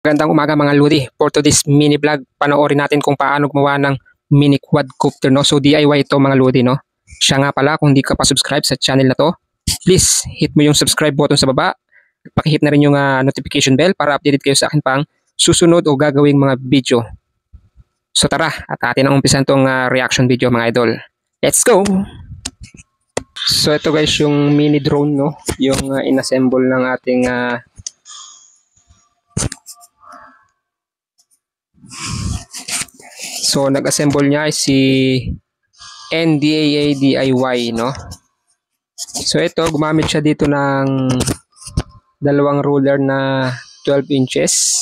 Magandang umaga mga Lodi. For today's mini vlog, panoorin natin kung paano gumawa ng mini quadcopter, no? So DIY ito mga Lodi, no? Siya nga pala, kung hindi ka pa subscribe sa channel na to, please hit mo yung subscribe button sa baba. Pakihit na rin yung notification bell para updated kayo sa akin pang susunod o gagawing mga video. So tara, at atin ang umpisan tong reaction video mga idol. Let's go! So ito guys yung mini drone, no? Yung inassemble ng ating so nag-assemble niya ay si NDAA DIY, no? So ito, gumamit siya dito ng dalawang ruler na 12 inches.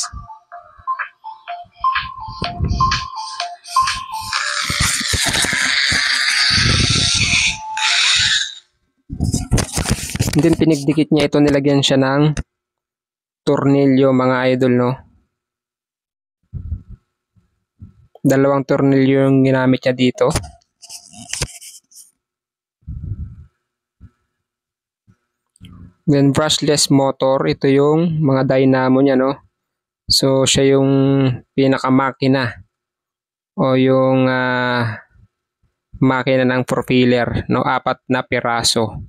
And then pinigdikit niya ito, nilagyan siya ng tornilyo mga idol, no? Dalawang tornilyo yung ginamit niya dito. Then brushless motor, ito yung mga dynamo niya, no? So siya yung pinakamakina o yung makina ng propeller, no? 4 na piraso.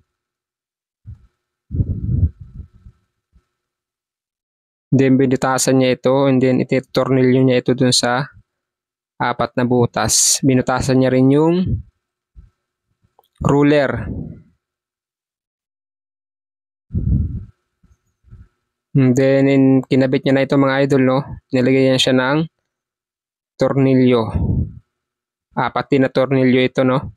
Then binutasan niya ito, and then ititornilyo niya ito dun sa 4 na butas. Binutasan niya rin yung ruler. And then kinabit niya na ito mga idol, no? Nilagyan siya ng tornilyo. 4 din na tornilyo ito, no?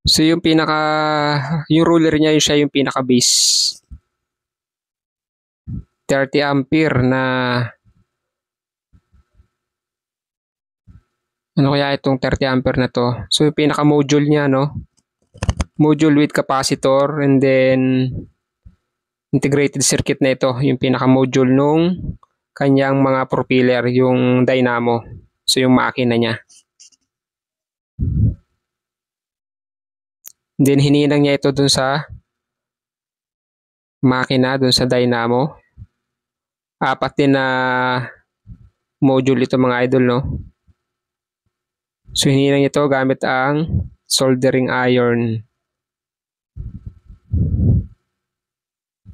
So yung yung ruler niya, yung siya yung pinaka base. 30 ampere na ano kaya itong 30 ampere na to? So yung pinaka module niya, no? Module with capacitor, and then integrated circuit na ito, yung pinaka module nung kanyang mga propeller, yung dynamo. So yung makina niya. Then hininang niya ito dun sa makina, dun sa dynamo. 4 din na module ito mga idol, no? So hininang ito gamit ang soldering iron.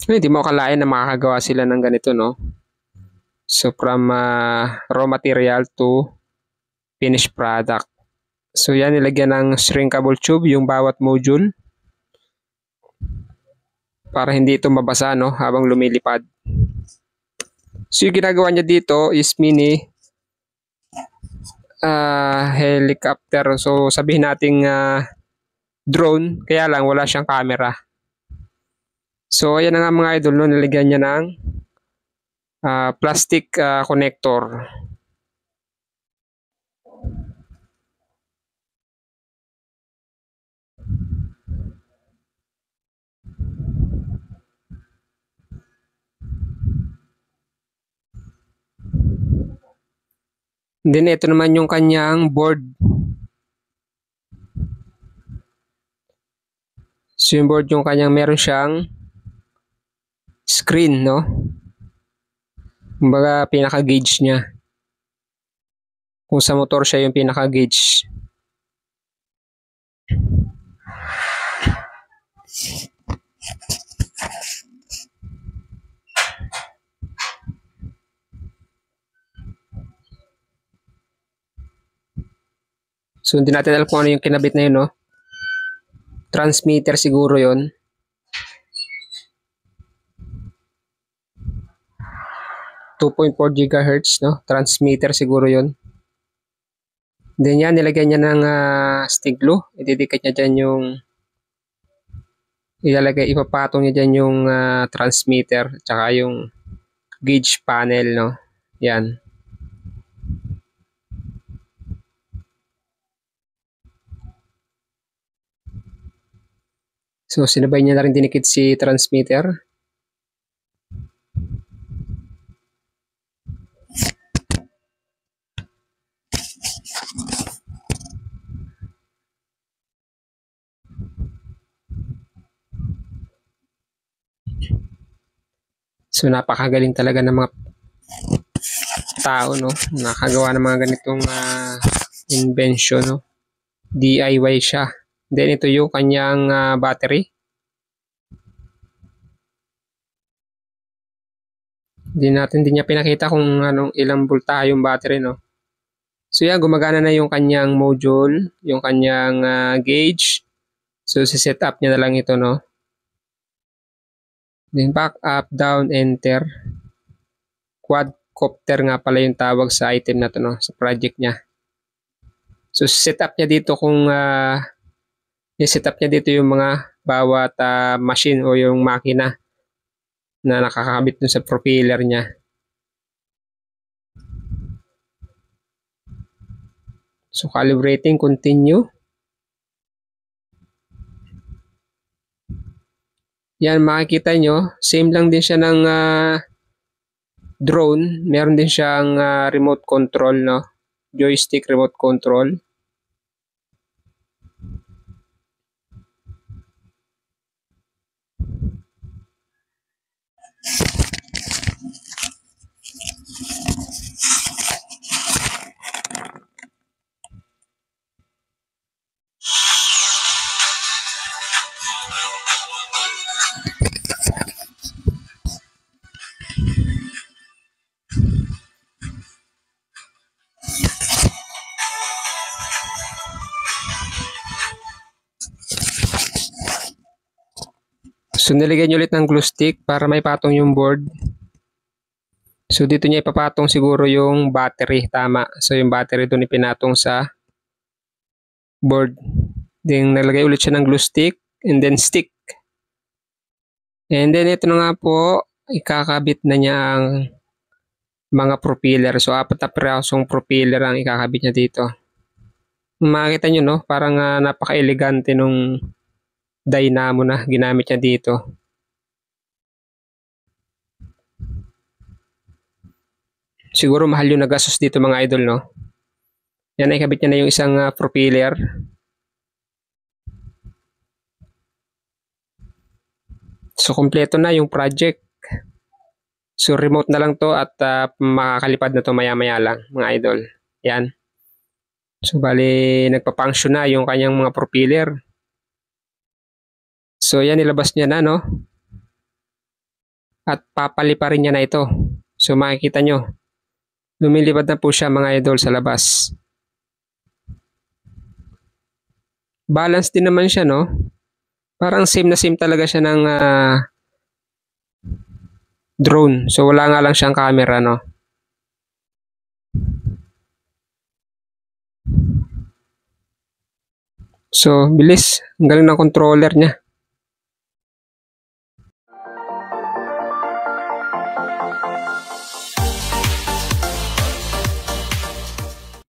Hindi mo akalain na makakagawa sila ng ganito, no? So from raw material to finished product. So yan, nilagyan ng shrinkable tube yung bawat module para hindi ito mabasa, no, habang lumilipad. So yung ginagawa niya dito is mini helicopter. So sabihin nating drone, kaya lang wala siyang camera. So ayan na nga mga idol, no, nilagyan niya ng plastic connector. Then ito naman yung kanyang board. So yung board yung kanyang meron siyang screen, no? Kumbaga pinaka-gauge niya. Kung sa motor siya yung pinaka-gauge. So hindi natin alam kung ano yung kinabit na yun, no? Transmitter siguro yun. .4 GHz, no? Transmitter siguro yun. Then yan, nilagyan niya ng stick glue. Ididikit niya dyan yung ipapatong niya dyan yung transmitter tsaka yung gauge panel, no? Yan. So sinabay niya na rin dinikit si transmitter. So napakagaling talaga ng mga tao, no, nakagawa ng mga ganitong invention, no. DIY siya. Then ito yung kanyang battery. Hindi niya pinakita kung ilang voltahe yung battery, no. So yan, gumagana na yung kanyang module, yung kanyang gauge. So si-set up niya na lang ito, no. Then back, up, down, enter. Quadcopter nga pala yung tawag sa item na to, no, sa project niya. So set up niya dito kung i-set up niya dito yung mga bawat machine o yung makina na nakakabit dun sa propeller niya. So calibrating, continue. Yan, makikita nyo, same lang din siya ng drone. Meron din siyang remote control, no? Joystick remote control. So nilagyan nyo ulit ng glue stick para may patong yung board. So dito niya ipapatong siguro yung battery, tama. So yung battery doon ipinatong sa board. Then nalagay ulit siya ng glue stick and then stick. And then ito na nga po, ikakabit na niya ang mga propeller. So 4 na pirasong propeller ang ikakabit niya dito. Makikita nyo, no, parang napaka-elegante nung dynamo na ginamit niya dito. Siguro mahal yung nagastos dito mga idol, no. Yan, ay kabit niya na yung isang propeller. So kompleto na yung project. So remote na lang to at makakalipad na to maya-maya lang mga idol. Yan. So bali nagpa-function na yung kanyang mga propeller. So yan, nilabas niya na, no. At papaliparin niya na ito. So makikita nyo, lumilipad na po siya mga idol sa labas. Balance din naman siya, no. Parang same na same talaga siya ng drone. So wala nga lang siyang camera, no. So bilis, ang galing ng controller niya.